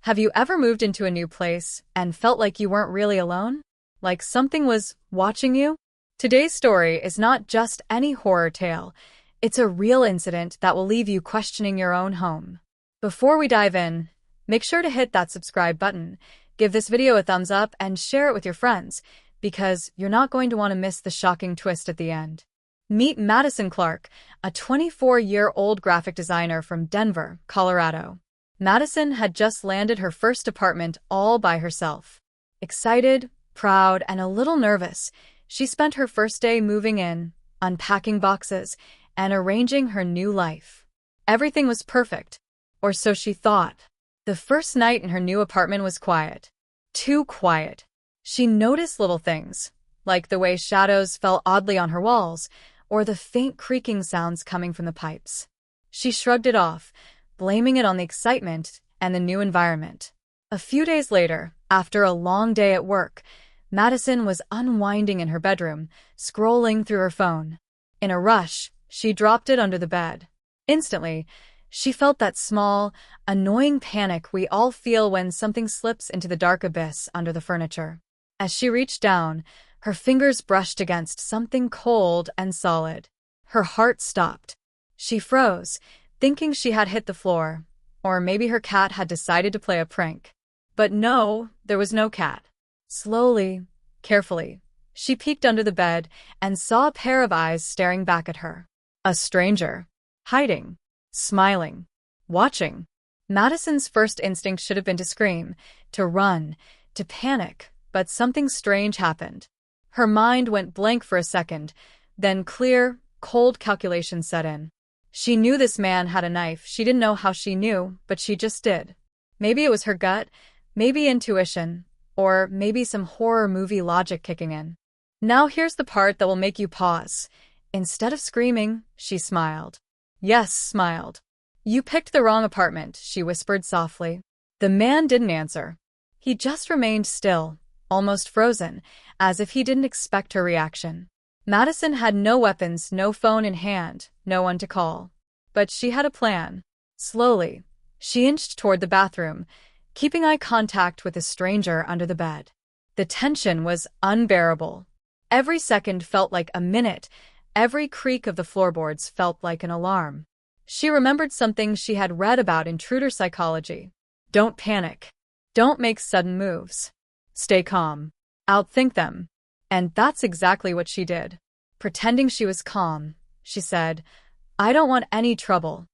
Have you ever moved into a new place and felt like you weren't really alone? Like something was watching you? Today's story is not just any horror tale. It's a real incident that will leave you questioning your own home. Before we dive in, make sure to hit that subscribe button, give this video a thumbs up, and share it with your friends, because you're not going to want to miss the shocking twist at the end. Meet Madison Clark, a 24-year-old graphic designer from Denver, Colorado. Madison had just landed her first apartment all by herself. Excited, proud, and a little nervous, she spent her first day moving in, unpacking boxes, and arranging her new life. Everything was perfect, or so she thought. The first night in her new apartment was quiet. Too quiet. She noticed little things, like the way shadows fell oddly on her walls, or the faint creaking sounds coming from the pipes. She shrugged it off, blaming it on the excitement and the new environment. A few days later, after a long day at work, Madison was unwinding in her bedroom, scrolling through her phone. In a rush, she dropped it under the bed. Instantly, she felt that small, annoying panic we all feel when something slips into the dark abyss under the furniture. As she reached down, her fingers brushed against something cold and solid. Her heart stopped. She froze, thinking she had hit the floor, or maybe her cat had decided to play a prank. But no, there was no cat. Slowly, carefully, she peeked under the bed and saw a pair of eyes staring back at her. A stranger. Hiding. Smiling. Watching. Madison's first instinct should have been to scream, to run, to panic, but something strange happened. Her mind went blank for a second, then clear, cold calculation set in. She knew this man had a knife. She didn't know how she knew, but she just did. Maybe it was her gut, maybe intuition, or maybe some horror movie logic kicking in. Now here's the part that will make you pause. Instead of screaming, she smiled. Yes, smiled. You picked the wrong apartment, she whispered softly. The man didn't answer. He just remained still, almost frozen, as if he didn't expect her reaction. Madison had no weapons, no phone in hand, no one to call. But she had a plan. Slowly, she inched toward the bathroom, keeping eye contact with the stranger under the bed. The tension was unbearable. Every second felt like a minute. Every creak of the floorboards felt like an alarm. She remembered something she had read about intruder psychology. Don't panic. Don't make sudden moves. Stay calm. Outthink them. And that's exactly what she did. Pretending she was calm, she said, I don't want any trouble.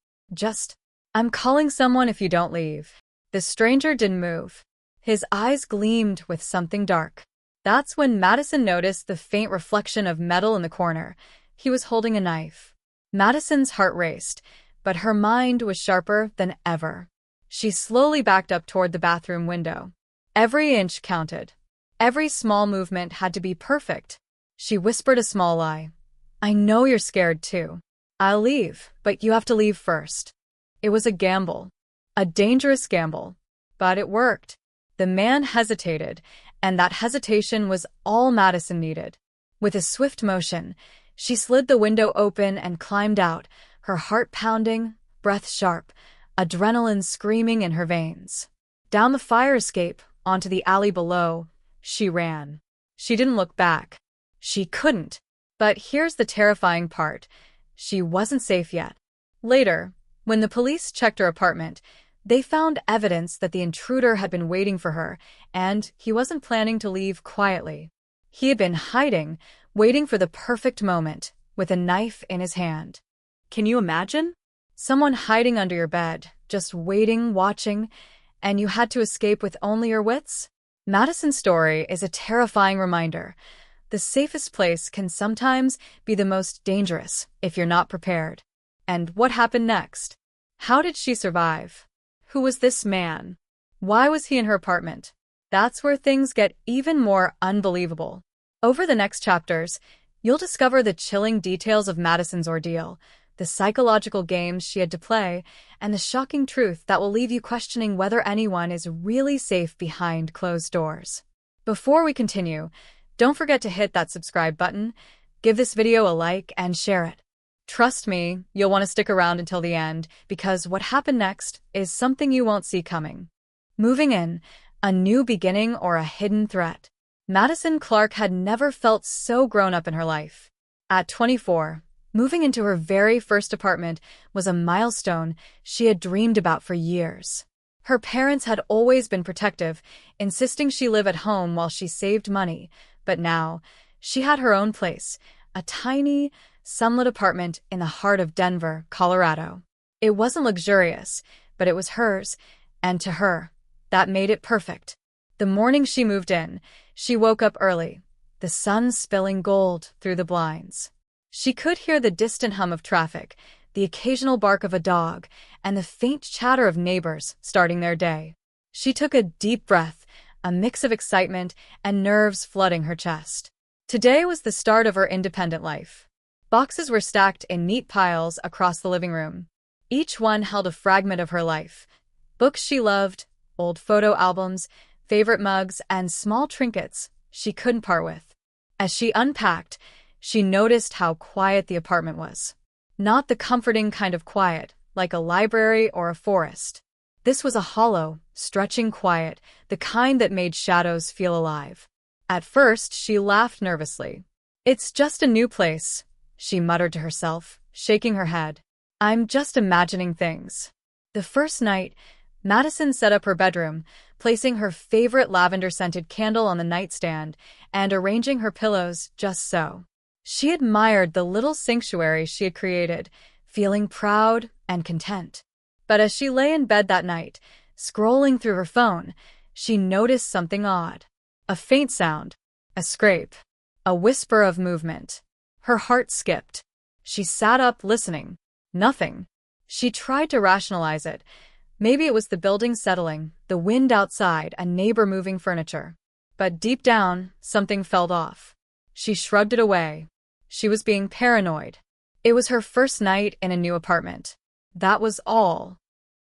I'm calling someone if you don't leave. The stranger didn't move. His eyes gleamed with something dark. That's when Madison noticed the faint reflection of metal in the corner. He was holding a knife. Madison's heart raced, but her mind was sharper than ever. She slowly backed up toward the bathroom window. Every inch counted. Every small movement had to be perfect. She whispered a small lie. I know you're scared too. I'll leave, but you have to leave first. It was a gamble. A dangerous gamble. But it worked. The man hesitated, and that hesitation was all Madison needed. With a swift motion, she slid the window open and climbed out, her heart pounding, breath sharp, adrenaline screaming in her veins. Down the fire escape, onto the alley below, she ran. She didn't look back. She couldn't. But here's the terrifying part. She wasn't safe yet. Later, when the police checked her apartment, they found evidence that the intruder had been waiting for her, and he wasn't planning to leave quietly. He had been hiding, waiting for the perfect moment, with a knife in his hand. Can you imagine? Someone hiding under your bed, just waiting, watching, and you had to escape with only your wits? Madison's story is a terrifying reminder. The safest place can sometimes be the most dangerous if you're not prepared. And what happened next? How did she survive? Who was this man? Why was he in her apartment? That's where things get even more unbelievable. Over the next chapters, you'll discover the chilling details of Madison's ordeal, the psychological games she had to play, and the shocking truth that will leave you questioning whether anyone is really safe behind closed doors. Before we continue, don't forget to hit that subscribe button, give this video a like, and share it. Trust me, you'll want to stick around until the end, because what happened next is something you won't see coming. Moving in, a new beginning or a hidden threat. Madison Clark had never felt so grown up in her life. At 24, moving into her very first apartment was a milestone she had dreamed about for years. Her parents had always been protective, insisting she live at home while she saved money, but now, she had her own place, a tiny, sunlit apartment in the heart of Denver, Colorado. It wasn't luxurious, but it was hers, and to her, that made it perfect. The morning she moved in, she woke up early, the sun spilling gold through the blinds. She could hear the distant hum of traffic, the occasional bark of a dog, and the faint chatter of neighbors starting their day. She took a deep breath, a mix of excitement and nerves flooding her chest. Today was the start of her independent life. Boxes were stacked in neat piles across the living room. Each one held a fragment of her life. Books she loved, old photo albums, favorite mugs, and small trinkets she couldn't part with. As she unpacked, she noticed how quiet the apartment was. Not the comforting kind of quiet, like a library or a forest. This was a hollow, stretching quiet, the kind that made shadows feel alive. At first, she laughed nervously. "It's just a new place," she muttered to herself, shaking her head. "I'm just imagining things." The first night, Madison set up her bedroom, placing her favorite lavender-scented candle on the nightstand and arranging her pillows just so. She admired the little sanctuary she had created, feeling proud and content. But as she lay in bed that night, scrolling through her phone, she noticed something odd. A faint sound, a scrape, a whisper of movement. Her heart skipped. She sat up, listening. Nothing. She tried to rationalize it. Maybe it was the building settling, the wind outside, a neighbor moving furniture. But deep down, something felt off. She shrugged it away. She was being paranoid. It was her first night in a new apartment. That was all.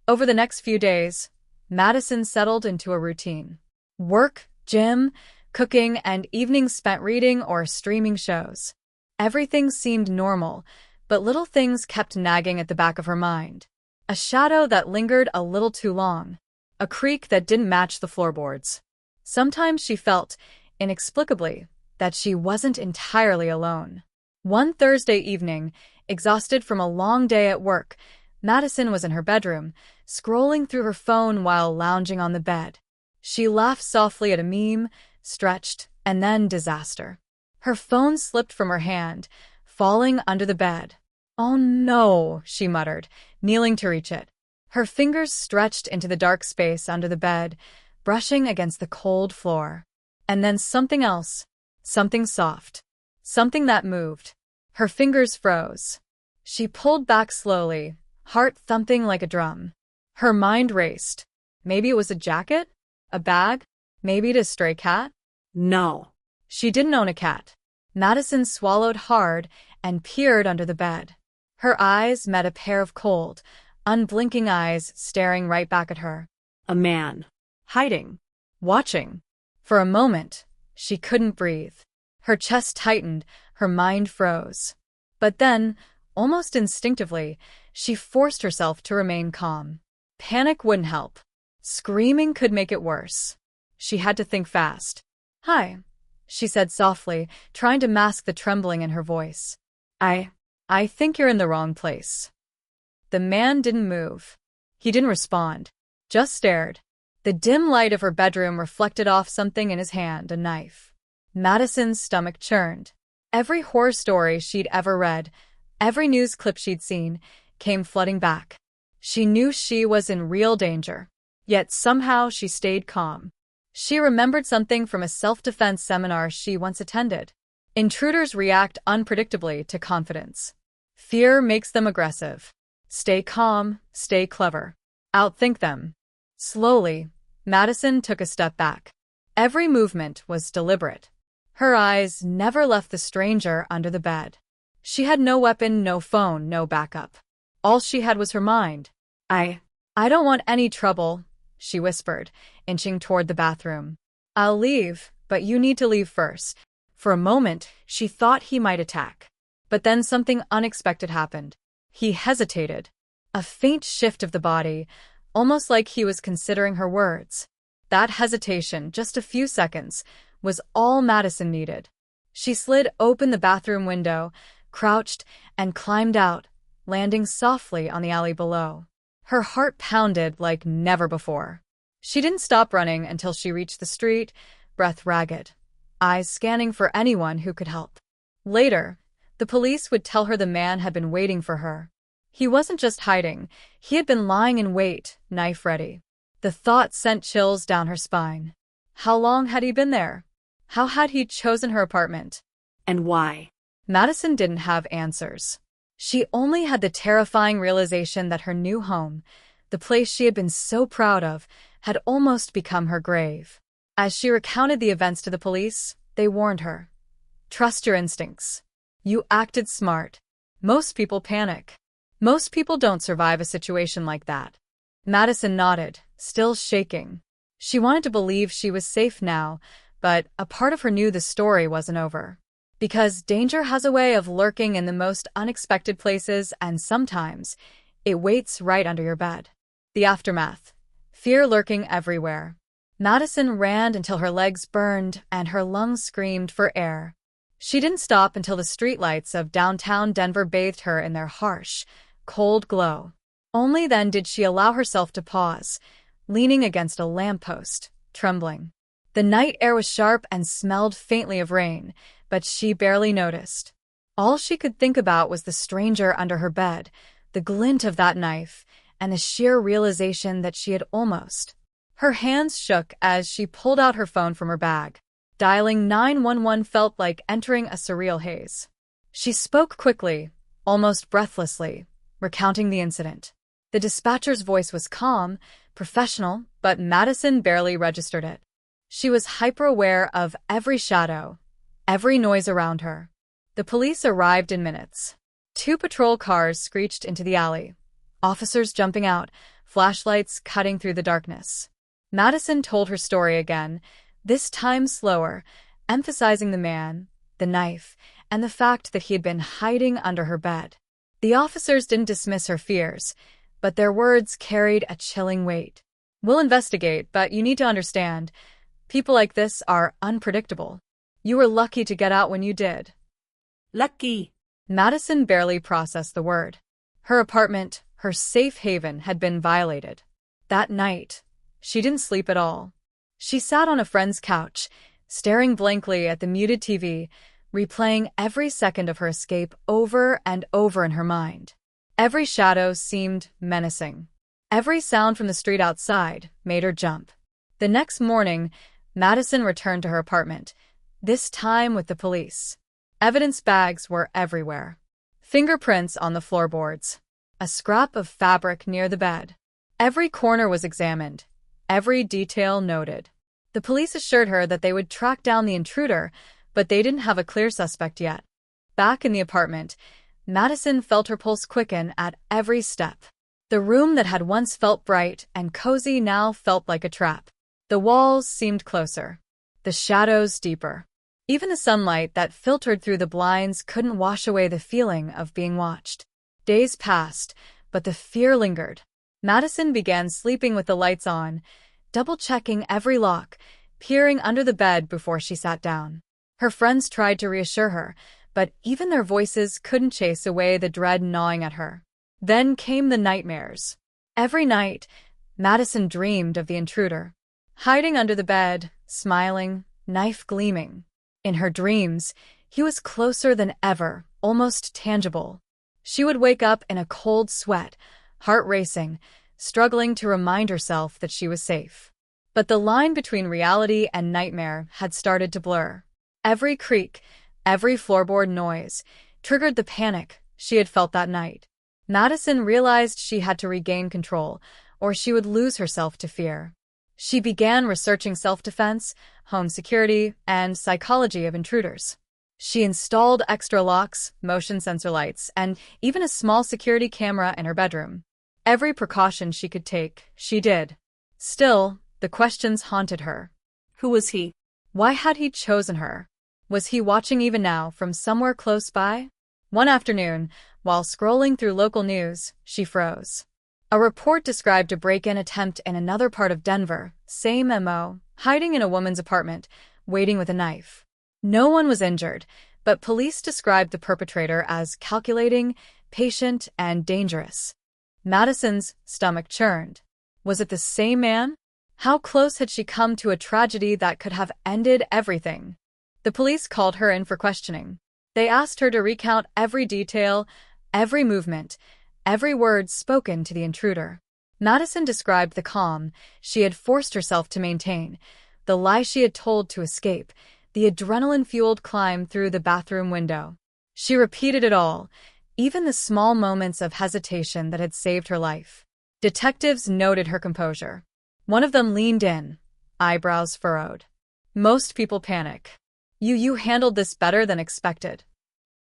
Over the next few days, Madison settled into a routine. Work, gym, cooking, and evenings spent reading or streaming shows. Everything seemed normal, but little things kept nagging at the back of her mind. A shadow that lingered a little too long. A creak that didn't match the floorboards. Sometimes she felt, inexplicably, that she wasn't entirely alone. One Thursday evening, exhausted from a long day at work, Madison was in her bedroom, scrolling through her phone while lounging on the bed. She laughed softly at a meme, stretched, and then disaster. Her phone slipped from her hand, falling under the bed. "Oh no," she muttered, kneeling to reach it. Her fingers stretched into the dark space under the bed, brushing against the cold floor. And then something else. Something soft. Something that moved. Her fingers froze. She pulled back slowly, heart thumping like a drum. Her mind raced. Maybe it was a jacket? A bag? Maybe a stray cat? No. She didn't own a cat. Madison swallowed hard and peered under the bed. Her eyes met a pair of cold, unblinking eyes staring right back at her. A man. Hiding. Watching. For a moment, she couldn't breathe. Her chest tightened, her mind froze. But then, almost instinctively, she forced herself to remain calm. Panic wouldn't help. Screaming could make it worse. She had to think fast. "Hi," she said softly, trying to mask the trembling in her voice. I think you're in the wrong place." The man didn't move. He didn't respond, just stared. The dim light of her bedroom reflected off something in his hand, a knife. Madison's stomach churned. Every horror story she'd ever read, every news clip she'd seen, came flooding back. She knew she was in real danger. Yet somehow she stayed calm. She remembered something from a self-defense seminar she once attended. Intruders react unpredictably to confidence. Fear makes them aggressive. Stay calm, stay clever. Outthink them. Slowly, Madison took a step back. Every movement was deliberate. Her eyes never left the stranger under the bed. She had no weapon, no phone, no backup. All she had was her mind. I don't want any trouble," she whispered, inching toward the bathroom. "I'll leave, but you need to leave first." For a moment, she thought he might attack. But then something unexpected happened. He hesitated. A faint shift of the body, almost like he was considering her words. That hesitation, just a few seconds, was all Madison needed. She slid open the bathroom window, crouched, and climbed out, landing softly on the alley below. Her heart pounded like never before. She didn't stop running until she reached the street, breath ragged, eyes scanning for anyone who could help. Later, the police would tell her the man had been waiting for her. He wasn't just hiding, he had been lying in wait, knife ready. The thought sent chills down her spine. How long had he been there? How had he chosen her apartment? And why? Madison didn't have answers. She only had the terrifying realization that her new home, the place she had been so proud of, had almost become her grave. As she recounted the events to the police, they warned her. Trust your instincts. You acted smart. Most people panic. Most people don't survive a situation like that. Madison nodded, still shaking. She wanted to believe she was safe now, but a part of her knew the story wasn't over. Because danger has a way of lurking in the most unexpected places, and sometimes it waits right under your bed. The aftermath. Fear lurking everywhere. Madison ran until her legs burned and her lungs screamed for air. She didn't stop until the streetlights of downtown Denver bathed her in their harsh, cold glow. Only then did she allow herself to pause, leaning against a lamppost, trembling. The night air was sharp and smelled faintly of rain, but she barely noticed. All she could think about was the stranger under her bed, the glint of that knife, and the sheer realization that she had almost. Her hands shook as she pulled out her phone from her bag. Dialing 911 felt like entering a surreal haze. She spoke quickly, almost breathlessly, recounting the incident. The dispatcher's voice was calm, professional, but Madison barely registered it. She was hyper-aware of every shadow, every noise around her. The police arrived in minutes. 2 patrol cars screeched into the alley, officers jumping out, flashlights cutting through the darkness. Madison told her story again, this time slower, emphasizing the man, the knife, and the fact that he had been hiding under her bed. The officers didn't dismiss her fears, but their words carried a chilling weight. We'll investigate, but you need to understand, people like this are unpredictable. You were lucky to get out when you did. Lucky. Madison barely processed the word. Her apartment, her safe haven, had been violated. That night, she didn't sleep at all. She sat on a friend's couch, staring blankly at the muted TV, replaying every second of her escape over and over in her mind. Every shadow seemed menacing. Every sound from the street outside made her jump. The next morning, Madison returned to her apartment, this time with the police. Evidence bags were everywhere. Fingerprints on the floorboards. A scrap of fabric near the bed. Every corner was examined. Every detail noted. The police assured her that they would track down the intruder, but they didn't have a clear suspect yet. Back in the apartment, Madison felt her pulse quicken at every step. The room that had once felt bright and cozy now felt like a trap. The walls seemed closer. The shadows deeper. Even the sunlight that filtered through the blinds couldn't wash away the feeling of being watched. Days passed, but the fear lingered. Madison began sleeping with the lights on, double-checking every lock, peering under the bed before she sat down. Her friends tried to reassure her, but even their voices couldn't chase away the dread gnawing at her. Then came the nightmares. Every night, Madison dreamed of the intruder. Hiding under the bed, smiling, knife gleaming. In her dreams, he was closer than ever, almost tangible. She would wake up in a cold sweat, heart racing, struggling to remind herself that she was safe. But the line between reality and nightmare had started to blur. Every creak, every floorboard noise, triggered the panic she had felt that night. Madison realized she had to regain control, or she would lose herself to fear. She began researching self-defense, home security, and psychology of intruders. She installed extra locks, motion sensor lights, and even a small security camera in her bedroom. Every precaution she could take, she did. Still, the questions haunted her. Who was he? Why had he chosen her? Was he watching even now from somewhere close by? One afternoon, while scrolling through local news, she froze. A report described a break-in attempt in another part of Denver, same MO, hiding in a woman's apartment, waiting with a knife. No one was injured, but police described the perpetrator as calculating, patient, and dangerous. Madison's stomach churned. Was it the same man? How close had she come to a tragedy that could have ended everything? The police called her in for questioning. They asked her to recount every detail, every movement, every word spoken to the intruder. Madison described the calm she had forced herself to maintain, the lie she had told to escape, the adrenaline-fueled climb through the bathroom window. She repeated it all, even the small moments of hesitation that had saved her life. Detectives noted her composure. One of them leaned in, eyebrows furrowed. Most people panic. You handled this better than expected.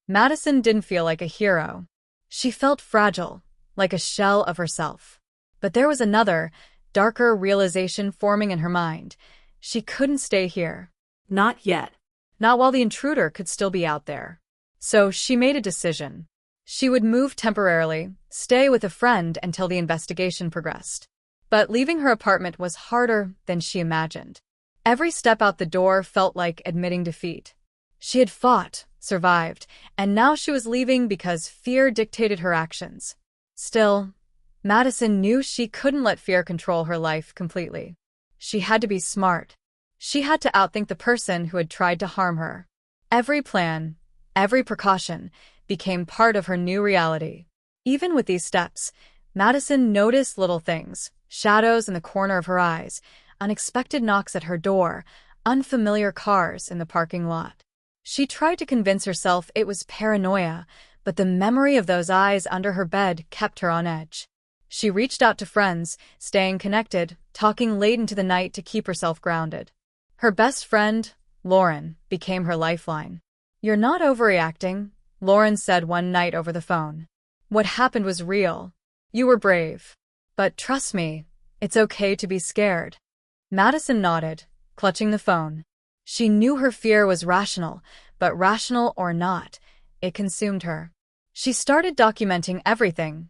Madison didn't feel like a hero. She felt fragile, like a shell of herself. But there was another, darker realization forming in her mind. She couldn't stay here. Not yet. Not while the intruder could still be out there. So she made a decision. She would move temporarily, stay with a friend until the investigation progressed. But leaving her apartment was harder than she imagined. Every step out the door felt like admitting defeat. She had fought, survived, and now she was leaving because fear dictated her actions. Still, Madison knew she couldn't let fear control her life completely. She had to be smart. She had to outthink the person who had tried to harm her. Every plan, every precaution, became part of her new reality. Even with these steps, Madison noticed little things, shadows in the corner of her eyes, unexpected knocks at her door, unfamiliar cars in the parking lot. She tried to convince herself it was paranoia, but the memory of those eyes under her bed kept her on edge. She reached out to friends, staying connected, talking late into the night to keep herself grounded. Her best friend, Lauren, became her lifeline. "You're not overreacting," Lauren said one night over the phone. "What happened was real. You were brave. But trust me, it's okay to be scared." Madison nodded, clutching the phone. She knew her fear was rational, but rational or not, it consumed her. She started documenting everything.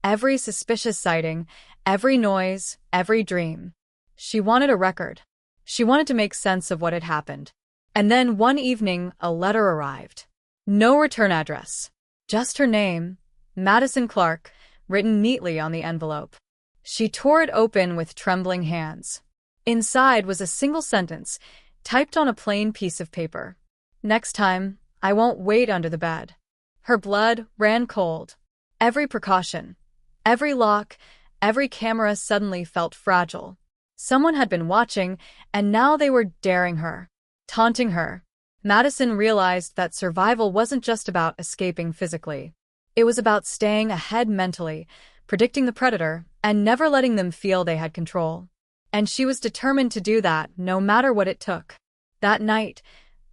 Every suspicious sighting, every noise, every dream. She wanted a record. She wanted to make sense of what had happened. And then one evening, a letter arrived. No return address. Just her name, Madison Clark, written neatly on the envelope. She tore it open with trembling hands. Inside was a single sentence, typed on a plain piece of paper. "Next time, I won't wait under the bed." Her blood ran cold. Every precaution, every lock, every camera suddenly felt fragile. Someone had been watching, and now they were daring her, taunting her. Madison realized that survival wasn't just about escaping physically. It was about staying ahead mentally, predicting the predator, and never letting them feel they had control. And she was determined to do that, no matter what it took. That night,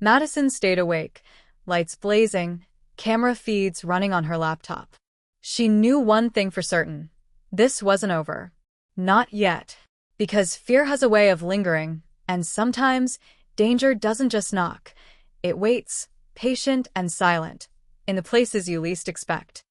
Madison stayed awake, lights blazing, camera feeds running on her laptop. She knew one thing for certain. This wasn't over. Not yet. Because fear has a way of lingering, and sometimes danger doesn't just knock. It waits, patient and silent, in the places you least expect.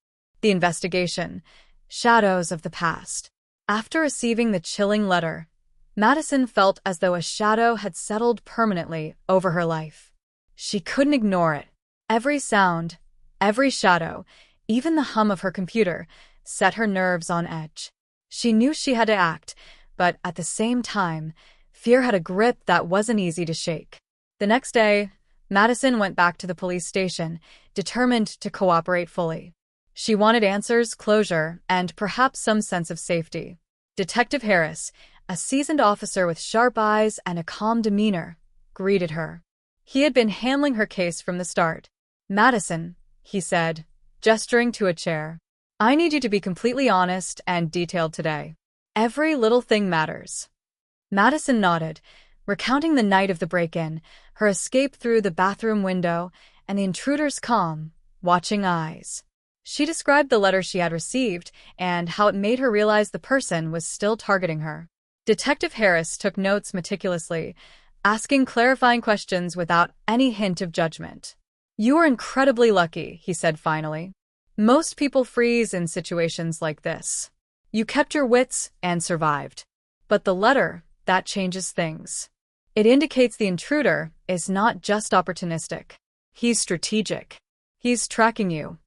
The investigation. Shadows of the past. After receiving the chilling letter, Madison felt as though a shadow had settled permanently over her life. She couldn't ignore it. Every sound, every shadow, even the hum of her computer, set her nerves on edge. She knew she had to act, but at the same time, fear had a grip that wasn't easy to shake. The next day, Madison went back to the police station, determined to cooperate fully. She wanted answers, closure, and perhaps some sense of safety. Detective Harris, a seasoned officer with sharp eyes and a calm demeanor, greeted her. He had been handling her case from the start. "Madison," he said, gesturing to a chair, "I need you to be completely honest and detailed today. Every little thing matters." Madison nodded, recounting the night of the break-in, her escape through the bathroom window, and the intruder's calm, watching eyes. She described the letter she had received and how it made her realize the person was still targeting her. Detective Harris took notes meticulously, asking clarifying questions without any hint of judgment. "You are incredibly lucky," he said finally. "Most people freeze in situations like this. You kept your wits and survived. But the letter, that changes things. It indicates the intruder is not just opportunistic. He's strategic. He's tracking you.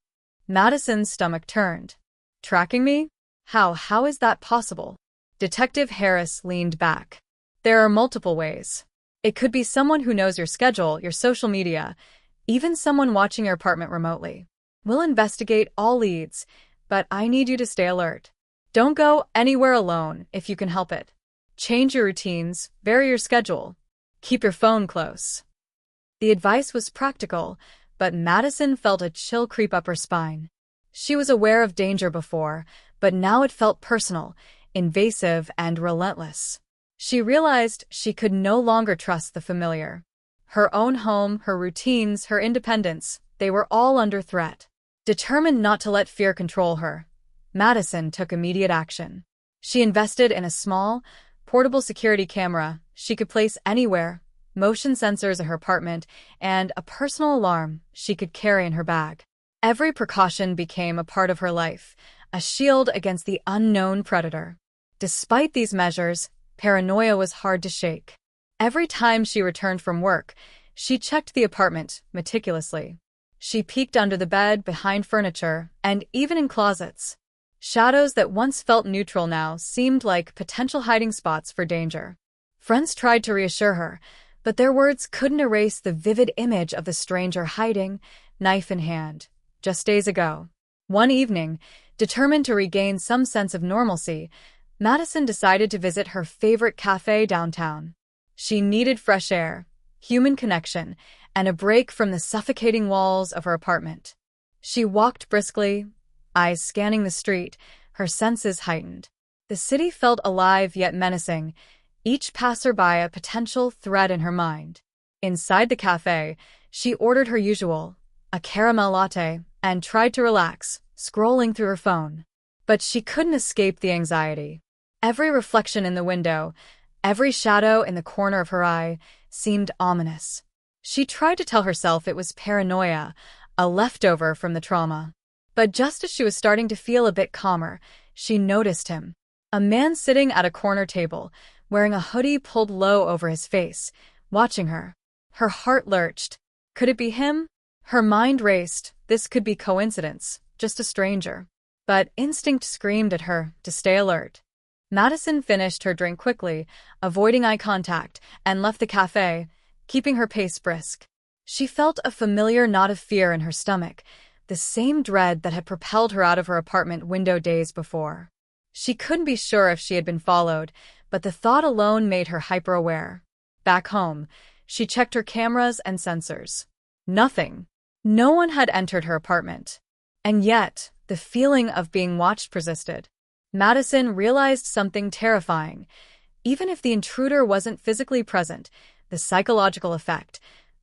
Madison's stomach turned. Tracking me? How is that possible? Detective Harris leaned back. There are multiple ways. It could be someone who knows your schedule, your social media, even someone watching your apartment remotely. We'll investigate all leads, but I need you to stay alert. Don't go anywhere alone if you can help it. Change your routines, vary your schedule. Keep your phone close. The advice was practical, but Madison felt a chill creep up her spine. She was aware of danger before, but now it felt personal, invasive, and relentless. She realized she could no longer trust the familiar. Her own home, her routines, her independence, they were all under threat. Determined not to let fear control her, Madison took immediate action. She invested in a small, portable security camera she could place anywhere, motion sensors in her apartment, and a personal alarm she could carry in her bag. Every precaution became a part of her life, a shield against the unknown predator. Despite these measures, paranoia was hard to shake. Every time she returned from work, she checked the apartment meticulously. She peeked under the bed, behind furniture, and even in closets. Shadows that once felt neutral now seemed like potential hiding spots for danger. Friends tried to reassure her, but their words couldn't erase the vivid image of the stranger hiding, knife in hand, just days ago. One evening, determined to regain some sense of normalcy, Madison decided to visit her favorite cafe downtown. She needed fresh air, human connection, and a break from the suffocating walls of her apartment. She walked briskly, eyes scanning the street, her senses heightened. The city felt alive yet menacing, each passerby a potential threat in her mind. Inside the cafe, she ordered her usual, a caramel latte, and tried to relax, scrolling through her phone. But she couldn't escape the anxiety. Every reflection in the window, every shadow in the corner of her eye, seemed ominous. She tried to tell herself it was paranoia, a leftover from the trauma. But just as she was starting to feel a bit calmer, she noticed him. A man sitting at a corner table, wearing a hoodie pulled low over his face, watching her. Her heart lurched. Could it be him? Her mind raced. This could be coincidence, just a stranger. But instinct screamed at her to stay alert. Madison finished her drink quickly, avoiding eye contact, and left the cafe, keeping her pace brisk. She felt a familiar knot of fear in her stomach, the same dread that had propelled her out of her apartment window days before. She couldn't be sure if she had been followed, but the thought alone made her hyper-aware. Back home, she checked her cameras and sensors. Nothing. No one had entered her apartment. And yet, the feeling of being watched persisted. Madison realized something terrifying. Even if the intruder wasn't physically present, the psychological effect,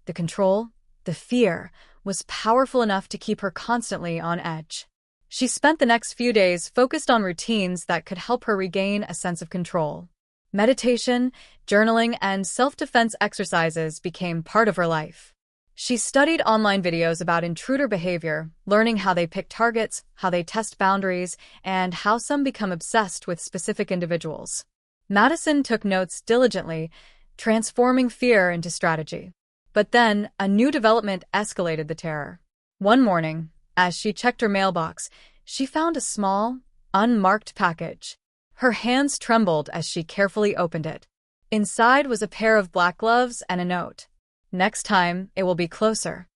the control, the fear, was powerful enough to keep her constantly on edge. She spent the next few days focused on routines that could help her regain a sense of control. Meditation, journaling, and self-defense exercises became part of her life. She studied online videos about intruder behavior, learning how they pick targets, how they test boundaries, and how some become obsessed with specific individuals. Madison took notes diligently, transforming fear into strategy. But then, a new development escalated the terror. One morning, as she checked her mailbox, she found a small, unmarked package. Her hands trembled as she carefully opened it. Inside was a pair of black gloves and a note. Next time, it will be closer.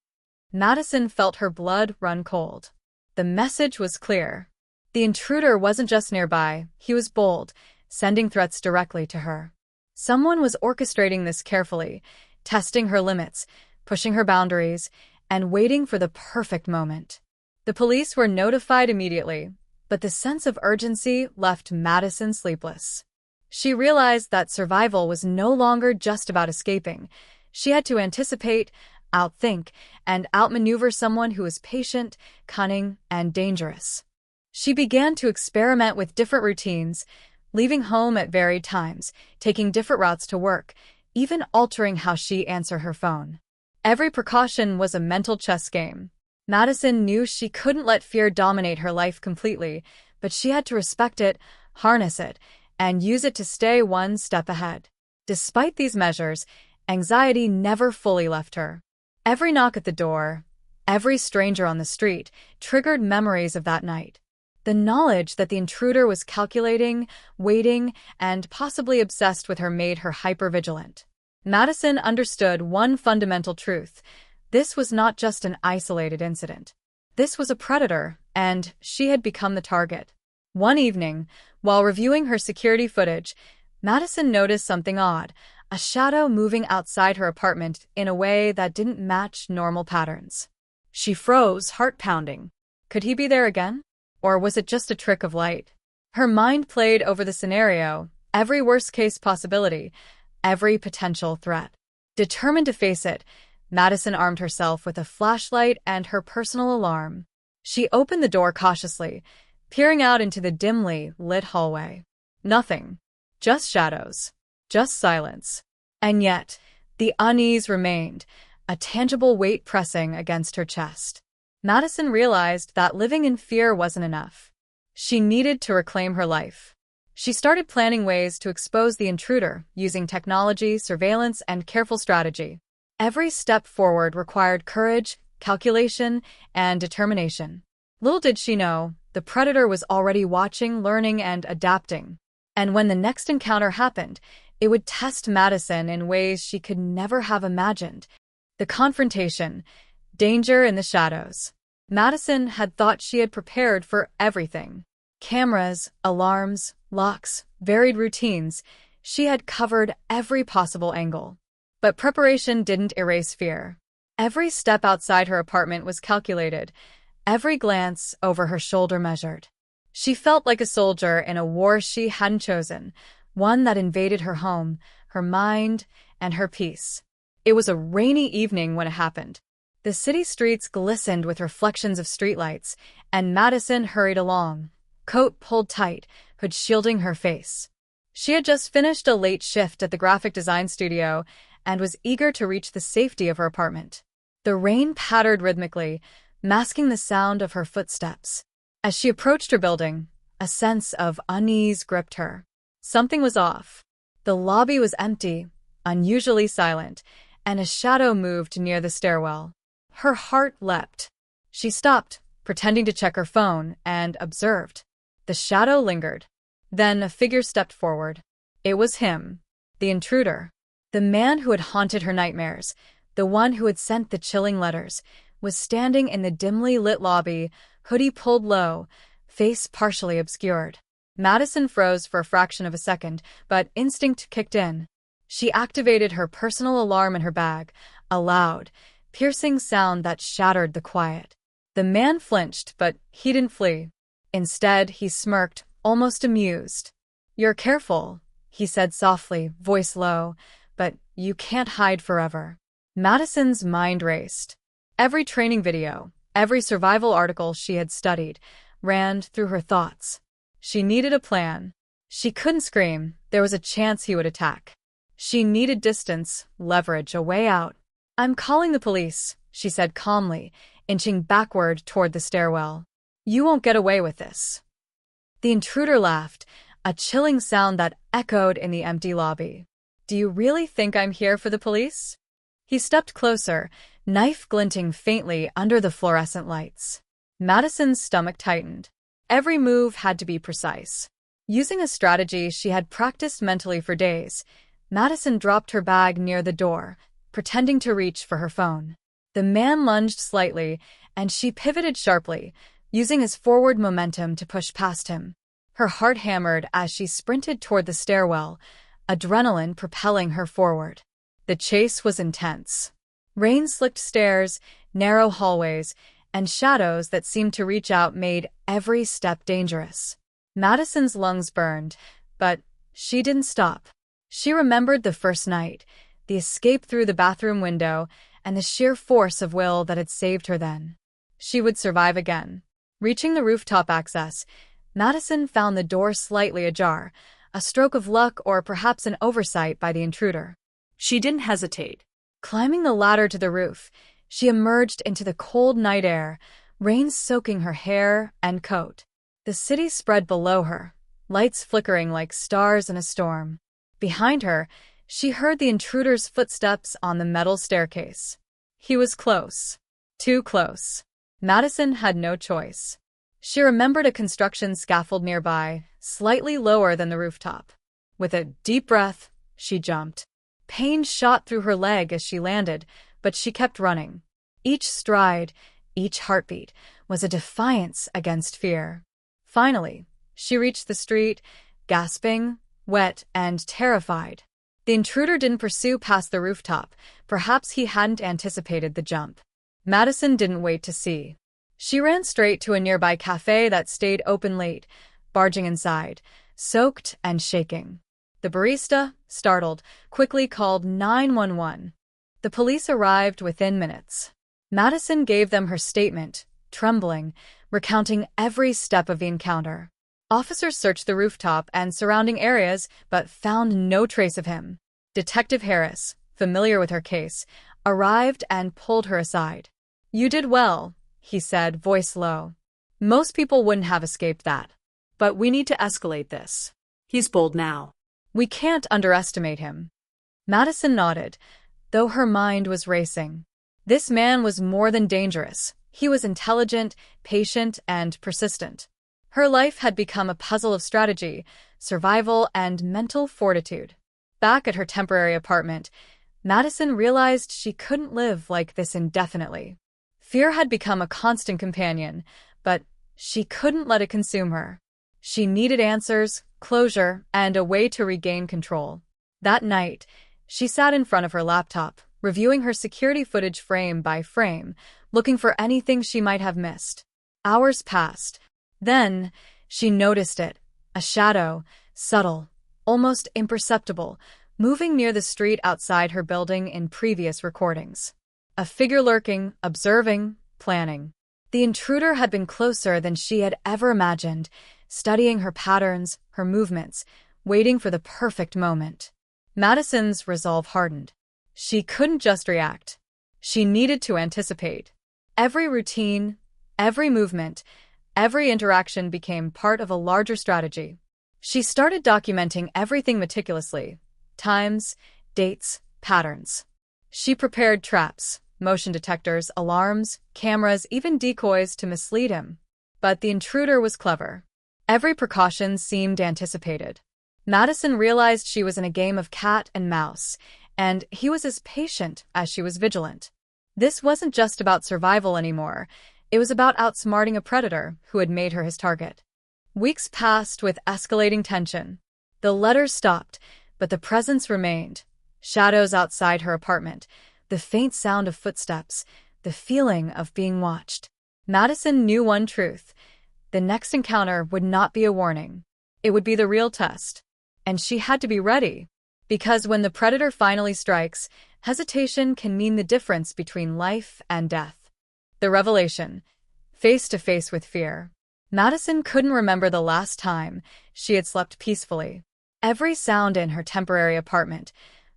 Madison felt her blood run cold. The message was clear. The intruder wasn't just nearby, he was bold, sending threats directly to her. Someone was orchestrating this carefully, testing her limits, pushing her boundaries, and waiting for the perfect moment. The police were notified immediately, but the sense of urgency left Madison sleepless. She realized that survival was no longer just about escaping. She had to anticipate, outthink, and outmaneuver someone who was patient, cunning, and dangerous. She began to experiment with different routines, leaving home at varied times, taking different routes to work, even altering how she answered her phone. Every precaution was a mental chess game. Madison knew she couldn't let fear dominate her life completely, but she had to respect it, harness it, and use it to stay one step ahead. Despite these measures, anxiety never fully left her. Every knock at the door, every stranger on the street, triggered memories of that night. The knowledge that the intruder was calculating, waiting, and possibly obsessed with her made her hypervigilant. Madison understood one fundamental truth. This was not just an isolated incident. This was a predator, and she had become the target. One evening, while reviewing her security footage, Madison noticed something odd, a shadow moving outside her apartment in a way that didn't match normal patterns. She froze, heart pounding. Could he be there again? Or was it just a trick of light? Her mind played over the scenario, every worst-case possibility, every potential threat. Determined to face it, Madison armed herself with a flashlight and her personal alarm. She opened the door cautiously, peering out into the dimly lit hallway. Nothing. Just shadows. Just silence. And yet, the unease remained, a tangible weight pressing against her chest. Madison realized that living in fear wasn't enough. She needed to reclaim her life. She started planning ways to expose the intruder, using technology, surveillance, and careful strategy. Every step forward required courage, calculation, and determination. Little did she know, the predator was already watching, learning, and adapting. And when the next encounter happened, it would test Madison in ways she could never have imagined. The confrontation, danger in the shadows. Madison had thought she had prepared for everything. Cameras, alarms, locks, varied routines. She had covered every possible angle. But preparation didn't erase fear. Every step outside her apartment was calculated, every glance over her shoulder measured. She felt like a soldier in a war she hadn't chosen, one that invaded her home, her mind, and her peace. It was a rainy evening when it happened. The city streets glistened with reflections of streetlights, and Madison hurried along, coat pulled tight, hood shielding her face. She had just finished a late shift at the graphic design studio and was eager to reach the safety of her apartment. The rain pattered rhythmically, masking the sound of her footsteps. As she approached her building, a sense of unease gripped her. Something was off. The lobby was empty, unusually silent, and a shadow moved near the stairwell. Her heart leapt. She stopped, pretending to check her phone, and observed. The shadow lingered. Then a figure stepped forward. It was him, the intruder. The man who had haunted her nightmares, the one who had sent the chilling letters, was standing in the dimly lit lobby, hoodie pulled low, face partially obscured. Madison froze for a fraction of a second, but instinct kicked in. She activated her personal alarm in her bag, a loud, piercing sound that shattered the quiet. The man flinched, but he didn't flee. Instead, he smirked, almost amused. "You're careful," he said softly, voice low, "but you can't hide forever." Madison's mind raced. Every training video, every survival article she had studied, ran through her thoughts. She needed a plan. She couldn't scream, there was a chance he would attack. She needed distance, leverage, a way out. "I'm calling the police," she said calmly, inching backward toward the stairwell. "You won't get away with this." The intruder laughed, a chilling sound that echoed in the empty lobby. "Do you really think I'm here for the police?" He stepped closer, knife glinting faintly under the fluorescent lights. Madison's stomach tightened. Every move had to be precise. Using a strategy she had practiced mentally for days, Madison dropped her bag near the door, pretending to reach for her phone. The man lunged slightly, and she pivoted sharply, using his forward momentum to push past him. Her heart hammered as she sprinted toward the stairwell, adrenaline propelling her forward. The chase was intense. Rain-slicked stairs, narrow hallways, and shadows that seemed to reach out made every step dangerous. Madison's lungs burned, but she didn't stop. She remembered the first night, the escape through the bathroom window, and the sheer force of will that had saved her then. She would survive again. Reaching the rooftop access, Madison found the door slightly ajar, a stroke of luck or perhaps an oversight by the intruder. She didn't hesitate. Climbing the ladder to the roof, she emerged into the cold night air, rain soaking her hair and coat. The city spread below her, lights flickering like stars in a storm. Behind her, she heard the intruder's footsteps on the metal staircase. He was close. Too close. Madison had no choice. She remembered a construction scaffold nearby, slightly lower than the rooftop. With a deep breath, she jumped. Pain shot through her leg as she landed, but she kept running. Each stride, each heartbeat, was a defiance against fear. Finally, she reached the street, gasping, wet, and terrified. The intruder didn't pursue past the rooftop. Perhaps he hadn't anticipated the jump. Madison didn't wait to see. She ran straight to a nearby cafe that stayed open late, barging inside, soaked and shaking. The barista, startled, quickly called 911. The police arrived within minutes. Madison gave them her statement, trembling, recounting every step of the encounter. Officers searched the rooftop and surrounding areas but found no trace of him. Detective Harris, familiar with her case, arrived and pulled her aside. "You did well," he said, voice low. "Most people wouldn't have escaped that. But we need to escalate this. He's bold now. We can't underestimate him." Madison nodded, though her mind was racing. This man was more than dangerous. He was intelligent, patient, and persistent. Her life had become a puzzle of strategy, survival, and mental fortitude. Back at her temporary apartment, Madison realized she couldn't live like this indefinitely. Fear had become a constant companion, but she couldn't let it consume her. She needed answers, closure, and a way to regain control. That night, she sat in front of her laptop, reviewing her security footage frame by frame, looking for anything she might have missed. Hours passed. Then, she noticed it, a shadow, subtle, almost imperceptible, moving near the street outside her building in previous recordings. A figure lurking, observing, planning. The intruder had been closer than she had ever imagined, studying her patterns, her movements, waiting for the perfect moment. Madison's resolve hardened. She couldn't just react. She needed to anticipate. Every routine, every movement, every interaction became part of a larger strategy. She started documenting everything meticulously: times, dates, patterns. She prepared traps, motion detectors, alarms, cameras, even decoys to mislead him. But the intruder was clever. Every precaution seemed anticipated. Madison realized she was in a game of cat and mouse, and he was as patient as she was vigilant. This wasn't just about survival anymore. It was about outsmarting a predator who had made her his target. Weeks passed with escalating tension. The letters stopped, but the presence remained. Shadows outside her apartment, the faint sound of footsteps, the feeling of being watched. Madison knew one truth. The next encounter would not be a warning. It would be the real test. And she had to be ready. Because when the predator finally strikes, hesitation can mean the difference between life and death. The revelation. Face to face with fear. Madison couldn't remember the last time she had slept peacefully. Every sound in her temporary apartment,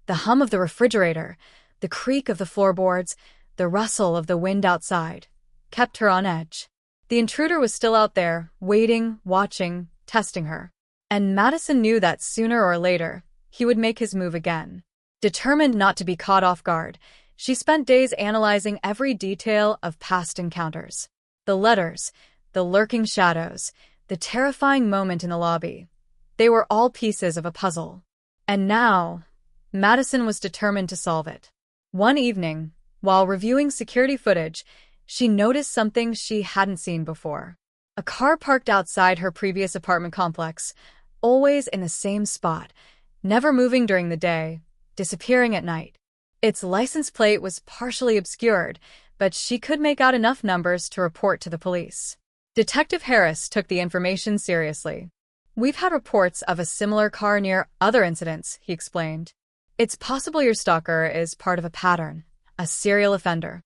the hum of the refrigerator, the creak of the floorboards, the rustle of the wind outside, kept her on edge. The intruder was still out there, waiting, watching, testing her. And Madison knew that sooner or later, he would make his move again. Determined not to be caught off guard, she spent days analyzing every detail of past encounters. The letters, the lurking shadows, the terrifying moment in the lobby. They were all pieces of a puzzle. And now, Madison was determined to solve it. One evening, while reviewing security footage, she noticed something she hadn't seen before. A car parked outside her previous apartment complex, always in the same spot, never moving during the day, disappearing at night. Its license plate was partially obscured, but she could make out enough numbers to report to the police. Detective Harris took the information seriously. "We've had reports of a similar car near other incidents," he explained. "It's possible your stalker is part of a pattern, a serial offender."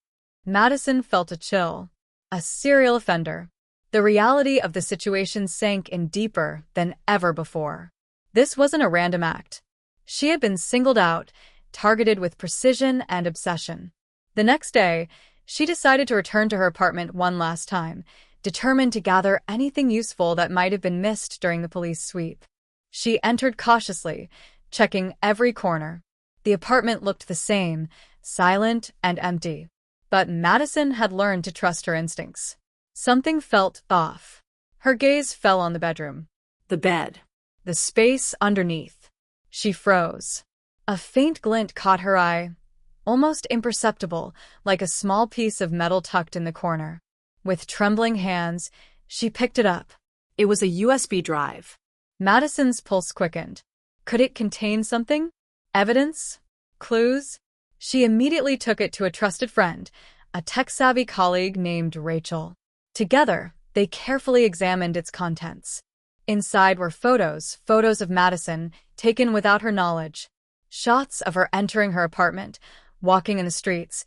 Madison felt a chill. A serial offender. The reality of the situation sank in deeper than ever before. This wasn't a random act. She had been singled out, targeted with precision and obsession. The next day, she decided to return to her apartment one last time, determined to gather anything useful that might have been missed during the police sweep. She entered cautiously, checking every corner. The apartment looked the same, silent and empty. But Madison had learned to trust her instincts. Something felt off. Her gaze fell on the bedroom. The bed. The space underneath. She froze. A faint glint caught her eye, almost imperceptible, like a small piece of metal tucked in the corner. With trembling hands, she picked it up. It was a USB drive. Madison's pulse quickened. Could it contain something? Evidence? Clues? She immediately took it to a trusted friend, a tech-savvy colleague named Rachel. Together, they carefully examined its contents. Inside were photos of Madison, taken without her knowledge. Shots of her entering her apartment, walking in the streets,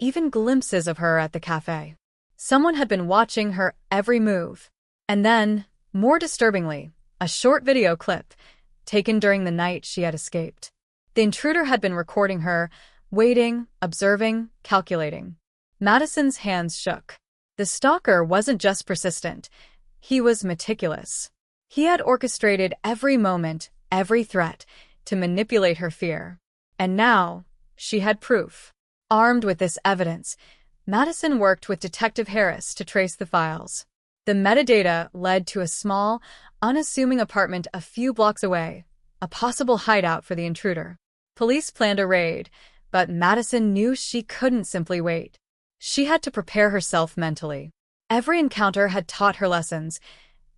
even glimpses of her at the cafe. Someone had been watching her every move. And then, more disturbingly, a short video clip, taken during the night she had escaped. The intruder had been recording her, waiting, observing, calculating. Madison's hands shook. The stalker wasn't just persistent. He was meticulous. He had orchestrated every moment, every threat, to manipulate her fear. And now, she had proof. Armed with this evidence, Madison worked with Detective Harris to trace the files. The metadata led to a small, unassuming apartment a few blocks away, a possible hideout for the intruder. Police planned a raid, but Madison knew she couldn't simply wait. She had to prepare herself mentally. Every encounter had taught her lessons.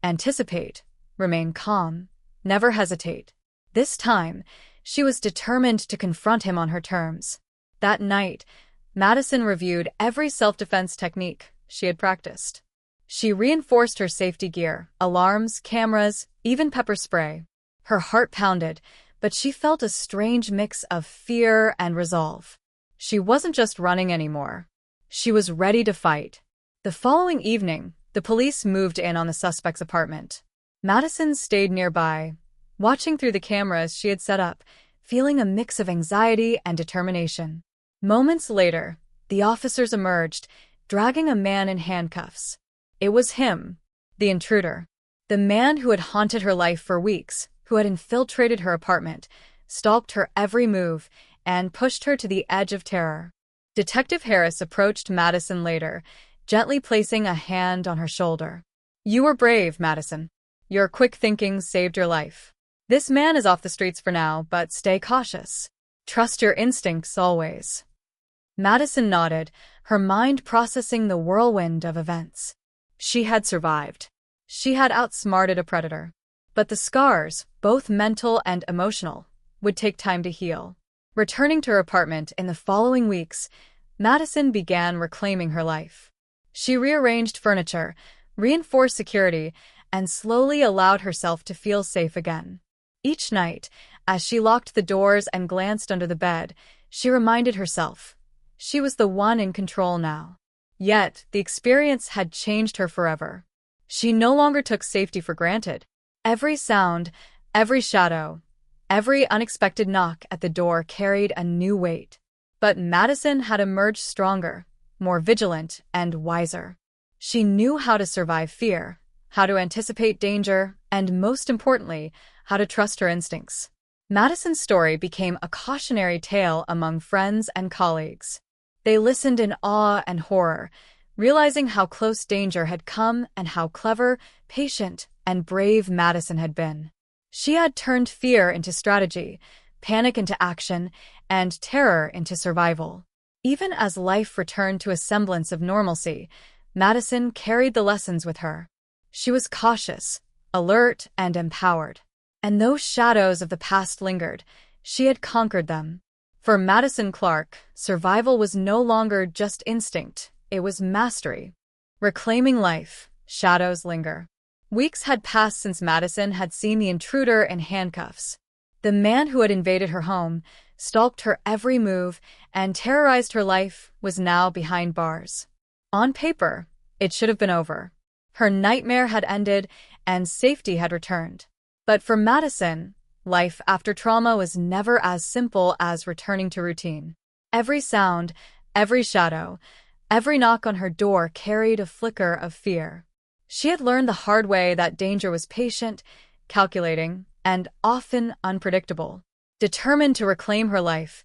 Anticipate, remain calm, never hesitate. This time, she was determined to confront him on her terms. That night, Madison reviewed every self-defense technique she had practiced. She reinforced her safety gear, alarms, cameras, even pepper spray. Her heart pounded, but she felt a strange mix of fear and resolve. She wasn't just running anymore. She was ready to fight. The following evening, the police moved in on the suspect's apartment. Madison stayed nearby, watching through the cameras she had set up, feeling a mix of anxiety and determination. Moments later, the officers emerged, dragging a man in handcuffs. It was him, the intruder. The man who had haunted her life for weeks, who had infiltrated her apartment, stalked her every move, and pushed her to the edge of terror. Detective Harris approached Madison later, gently placing a hand on her shoulder. "You were brave, Madison. Your quick thinking saved your life. This man is off the streets for now, but stay cautious. Trust your instincts always." Madison nodded, her mind processing the whirlwind of events. She had survived. She had outsmarted a predator. But the scars, both mental and emotional, would take time to heal. Returning to her apartment in the following weeks, Madison began reclaiming her life. She rearranged furniture, reinforced security, and slowly allowed herself to feel safe again. Each night, as she locked the doors and glanced under the bed, she reminded herself, she was the one in control now. Yet, the experience had changed her forever. She no longer took safety for granted. Every sound, every shadow, every unexpected knock at the door carried a new weight. But Madison had emerged stronger, more vigilant, and wiser. She knew how to survive fear, how to anticipate danger, and most importantly, how to trust her instincts. Madison's story became a cautionary tale among friends and colleagues. They listened in awe and horror, realizing how close danger had come and how clever, patient, and brave Madison had been. She had turned fear into strategy, panic into action, and terror into survival. Even as life returned to a semblance of normalcy, Madison carried the lessons with her. She was cautious, alert, and empowered. And though shadows of the past lingered, she had conquered them. For Madison Clark, survival was no longer just instinct, it was mastery. Reclaiming life, shadows linger. Weeks had passed since Madison had seen the intruder in handcuffs. The man who had invaded her home, stalked her every move, and terrorized her life was now behind bars. On paper, it should have been over. Her nightmare had ended, and safety had returned. But for Madison, life after trauma was never as simple as returning to routine. Every sound, every shadow, every knock on her door carried a flicker of fear. She had learned the hard way that danger was patient, calculating, and often unpredictable. Determined to reclaim her life,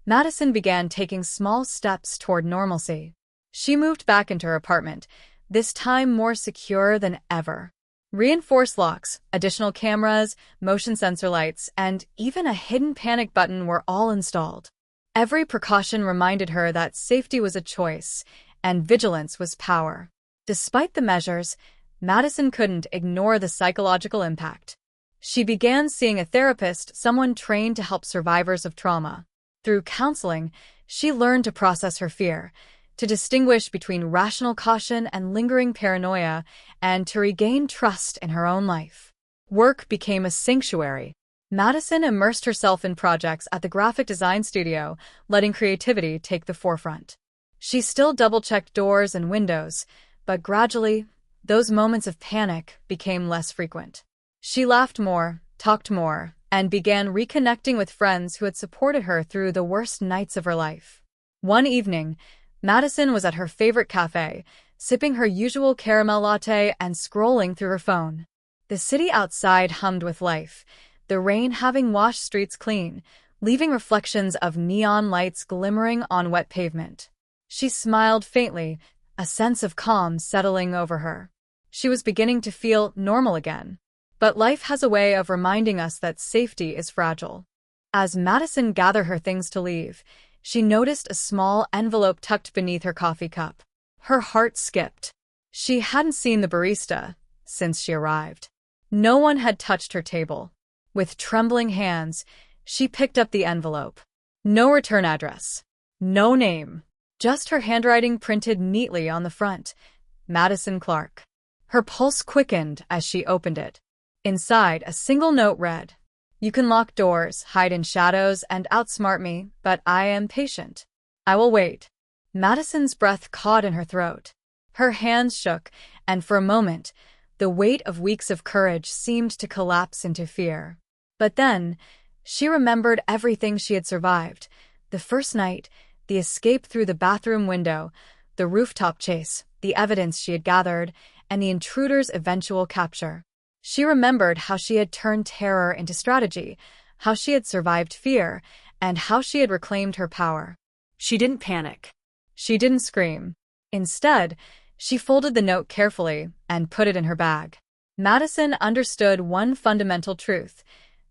Madison began taking small steps toward normalcy. She moved back into her apartment, this time more secure than ever. Reinforced locks, additional cameras, motion sensor lights, and even a hidden panic button were all installed. Every precaution reminded her that safety was a choice, and vigilance was power. Despite the measures, Madison couldn't ignore the psychological impact. She began seeing a therapist, someone trained to help survivors of trauma. Through counseling, she learned to process her fear, to distinguish between rational caution and lingering paranoia, and to regain trust in her own life. Work became a sanctuary. Madison immersed herself in projects at the graphic design studio, letting creativity take the forefront. She still double-checked doors and windows, but gradually, those moments of panic became less frequent. She laughed more, talked more, and began reconnecting with friends who had supported her through the worst nights of her life. One evening, Madison was at her favorite cafe, sipping her usual caramel latte and scrolling through her phone. The city outside hummed with life, the rain having washed streets clean, leaving reflections of neon lights glimmering on wet pavement. She smiled faintly, a sense of calm settling over her. She was beginning to feel normal again. But life has a way of reminding us that safety is fragile. As Madison gathered her things to leave, she noticed a small envelope tucked beneath her coffee cup. Her heart skipped. She hadn't seen the barista since she arrived. No one had touched her table. With trembling hands, she picked up the envelope. No return address. No name. Just her handwriting printed neatly on the front. Madison Clark. Her pulse quickened as she opened it. Inside, a single note read, "You can lock doors, hide in shadows, and outsmart me, but I am patient. I will wait." Madison's breath caught in her throat. Her hands shook, and for a moment, the weight of weeks of courage seemed to collapse into fear. But then, she remembered everything she had survived. The first night, the escape through the bathroom window, the rooftop chase, the evidence she had gathered, and the intruder's eventual capture. She remembered how she had turned terror into strategy, how she had survived fear, and how she had reclaimed her power. She didn't panic. She didn't scream. Instead, she folded the note carefully and put it in her bag. Madison understood one fundamental truth.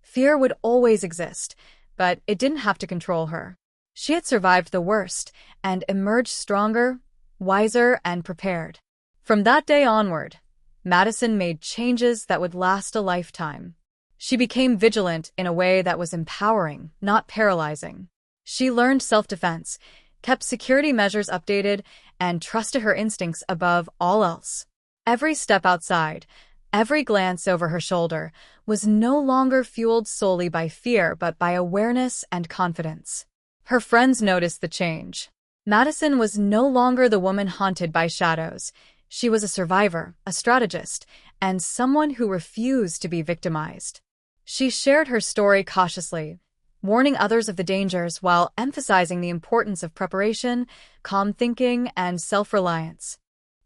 Fear would always exist, but it didn't have to control her. She had survived the worst and emerged stronger, wiser, and prepared. From that day onward, Madison made changes that would last a lifetime. She became vigilant in a way that was empowering, not paralyzing. She learned self-defense, kept security measures updated, and trusted her instincts above all else. Every step outside, every glance over her shoulder, was no longer fueled solely by fear but by awareness and confidence. Her friends noticed the change. Madison was no longer the woman haunted by shadows. She was a survivor, a strategist, and someone who refused to be victimized. She shared her story cautiously, warning others of the dangers while emphasizing the importance of preparation, calm thinking, and self-reliance.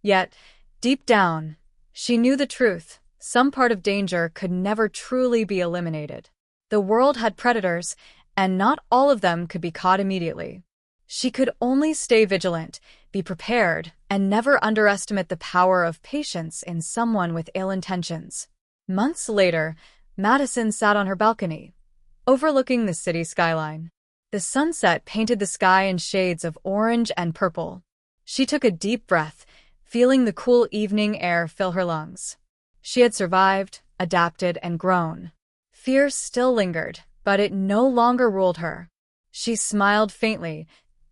Yet, deep down, she knew the truth. Some part of danger could never truly be eliminated. The world had predators, and not all of them could be caught immediately. She could only stay vigilant, be prepared, and never underestimate the power of patience in someone with ill intentions. Months later, Madison sat on her balcony, overlooking the city skyline. The sunset painted the sky in shades of orange and purple. She took a deep breath, feeling the cool evening air fill her lungs. She had survived, adapted, and grown. Fear still lingered, but it no longer ruled her. She smiled faintly,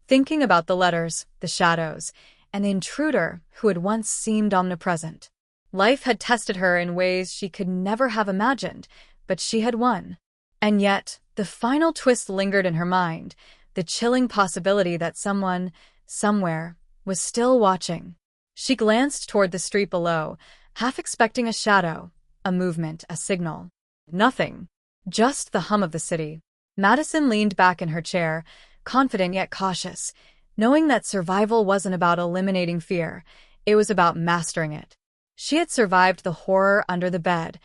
thinking about the letters, the shadows, and the intruder who had once seemed omnipresent. Life had tested her in ways she could never have imagined, but she had won. And yet, the final twist lingered in her mind, the chilling possibility that someone, somewhere, was still watching. She glanced toward the street below, half expecting a shadow, a movement, a signal. Nothing. Just the hum of the city. Madison leaned back in her chair, confident yet cautious, knowing that survival wasn't about eliminating fear, it was about mastering it. She had survived the horror under the bed,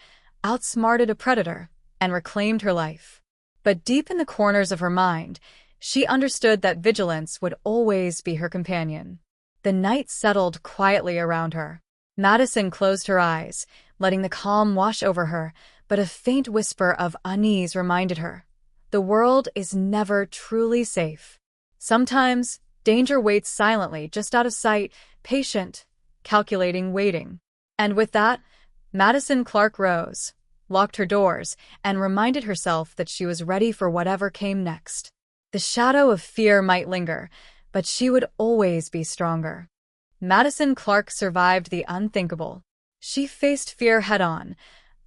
outsmarted a predator, and reclaimed her life. But deep in the corners of her mind, she understood that vigilance would always be her companion. The night settled quietly around her. Madison closed her eyes, letting the calm wash over her, but a faint whisper of unease reminded her. The world is never truly safe. Sometimes, danger waits silently, just out of sight, patient, calculating, waiting. And with that, Madison Clark rose, locked her doors, and reminded herself that she was ready for whatever came next. The shadow of fear might linger, but she would always be stronger. Madison Clark survived the unthinkable. She faced fear head-on,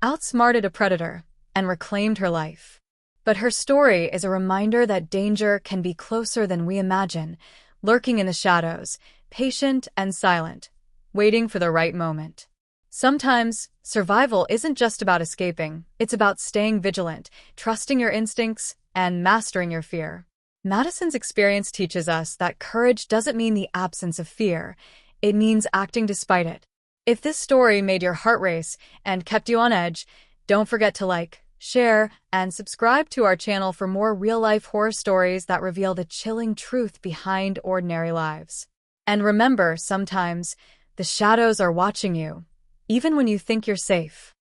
outsmarted a predator, and reclaimed her life. But her story is a reminder that danger can be closer than we imagine, lurking in the shadows, patient and silent, waiting for the right moment. Sometimes, survival isn't just about escaping, it's about staying vigilant, trusting your instincts, and mastering your fear. Madison's experience teaches us that courage doesn't mean the absence of fear, it means acting despite it. If this story made your heart race and kept you on edge, don't forget to like, share, and subscribe to our channel for more real-life horror stories that reveal the chilling truth behind ordinary lives. And remember, sometimes, the shadows are watching you, even when you think you're safe.